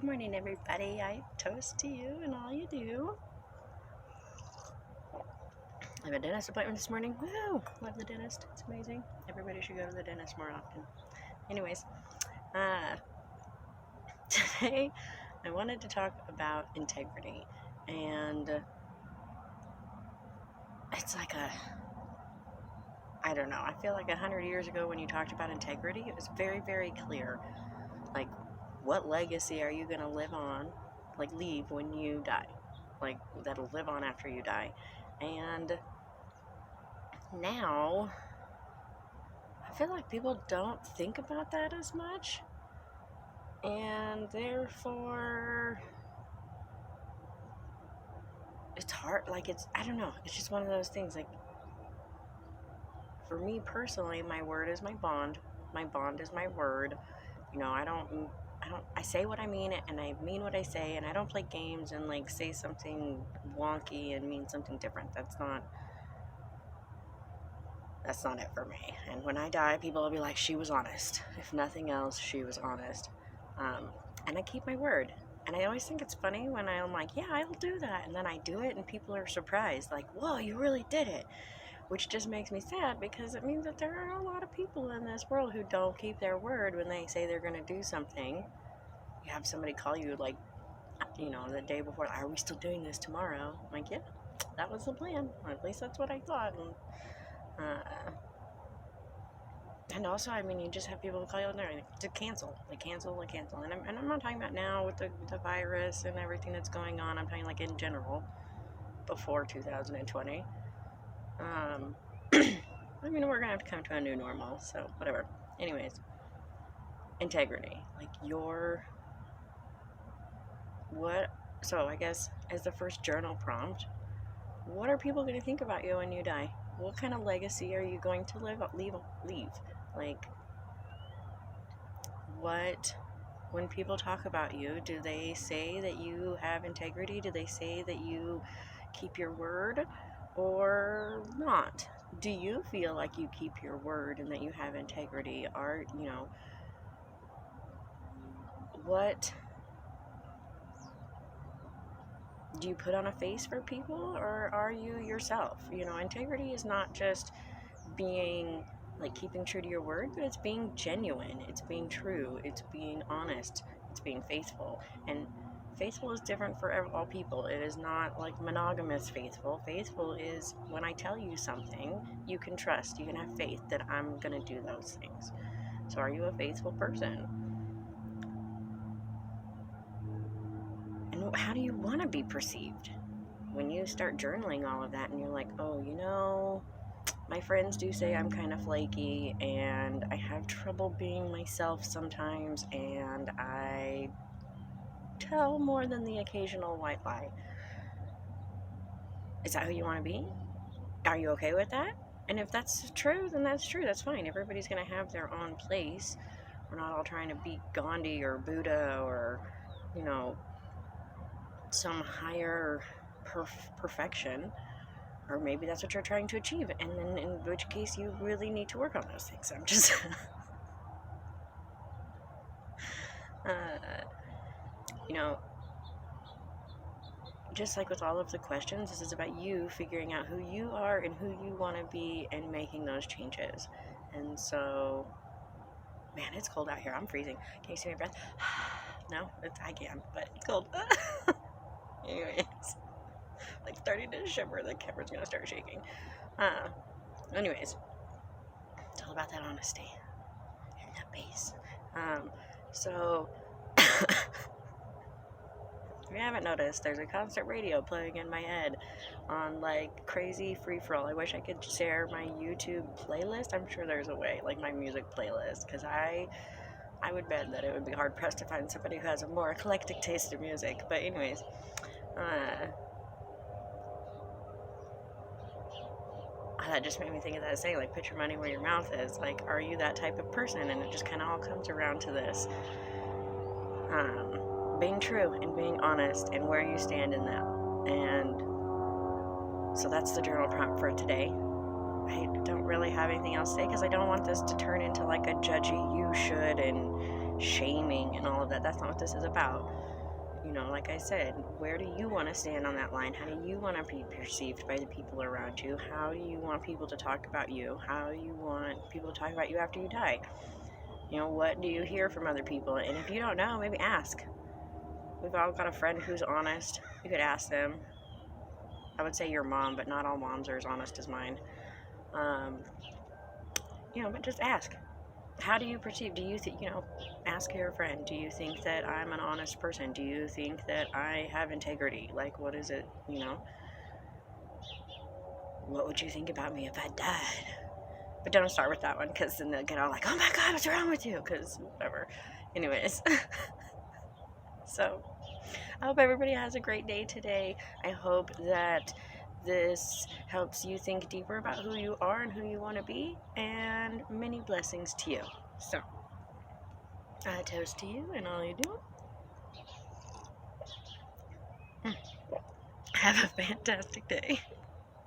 Good morning, everybody. I toast to you and all you do. I have a dentist appointment this morning. Woo! Love the dentist. It's amazing. Everybody should go to the dentist more often. Anyways, today I wanted to talk about integrity. And it's like I don't know. I feel like 100 years ago when you talked about integrity, it was very, very clear. Like, what legacy are you going to leave when you die? Like, that'll live on after you die. And now, I feel like people don't think about that as much. And therefore, it's hard. I don't know. It's just one of those things. Like, for me personally, my word is my bond. My bond is my word. I say what I mean and I mean what I say, and I don't play games and say something wonky and mean something different. That's not it for me. And when I die, people will be like, she was honest. If nothing else, she was honest. And I keep my word. And I always think it's funny when I'm like, yeah, I'll do that. And then I do it and people are surprised. Like, whoa, you really did it. Which just makes me sad because it means that there are a lot of people in this world who don't keep their word when they say they're going to do something. You have somebody call you the day before, are we still doing this tomorrow? I'm like, yeah, that was the plan. Or at least that's what I thought. And also, you just have people call you in there to cancel. They cancel. And I'm not talking about now with the virus and everything that's going on. I'm talking in general, before 2020. We're going to have to come to a new normal, so whatever. Anyways, integrity. So I guess as the first journal prompt, what are people going to think about you when you die? What kind of legacy are you going to leave? When people talk about you, do they say that you have integrity? Do they say that you keep your word or not? Do you feel like you keep your word and that you have integrity? What do you put on a face for people, or are you yourself? Integrity is not just being keeping true to your word, but it's being genuine, it's being true, it's being honest, it's being faithful. And faithful is different for all people. It is not monogamous faithful. Faithful is when I tell you something, you can trust, you can have faith that I'm going to do those things. So are you a faithful person? And how do you want to be perceived? When you start journaling all of that and you're like, oh, my friends do say I'm kind of flaky and I have trouble being myself sometimes and I tell more than the occasional white lie. Is that who you want to be? Are you okay with that? And if that's true, then that's true. That's fine. Everybody's going to have their own place. We're not all trying to be Gandhi or Buddha or, some higher perfection. Or maybe that's what you're trying to achieve, and then in which case you really need to work on those things. I'm just just like with all of the questions, this is about you figuring out who you are and who you want to be and making those changes. And so, man, it's cold out here. I'm freezing. Can you see my breath? No, I can, but it's cold. Anyways, starting to shimmer. The camera's gonna start shaking. Anyways, it's all about that honesty and that bass. So if you haven't noticed, there's a concert radio playing in my head on crazy free-for-all. I wish I could share my YouTube playlist. I'm sure there's a way, my music playlist, because I would bet that it would be hard-pressed to find somebody who has a more eclectic taste in music. But anyways, that just made me think of that saying, put your money where your mouth is. Are you that type of person? And it just kind of all comes around to this. Being true and being honest and where you stand in that. And so that's the journal prompt for today. I don't really have anything else to say because I don't want this to turn into a judgy you should and shaming and all of that. That's not what this is about. You know, like I said, where do you want to stand on that line? How do you want to be perceived by the people around you? How do you want people to talk about you? How do you want people to talk about you after you die? You know, what do you hear from other people? And if you don't know, maybe ask. We've all got a friend who's honest. You could ask them. I would say your mom, but not all moms are as honest as mine. You know, but just ask. How do you perceive? Do you think, you know, ask your friend, do you think that I'm an honest person? Do you think that I have integrity? Like, what is it, you know? What would you think about me if I died? But don't start with that one, because then they'll get all like, oh my God, what's wrong with you? Because whatever. Anyways. So, I hope everybody has a great day today. I hope that this helps you think deeper about who you are and who you want to be, and many blessings to you. So, I toast to you and all you do. Have a fantastic day.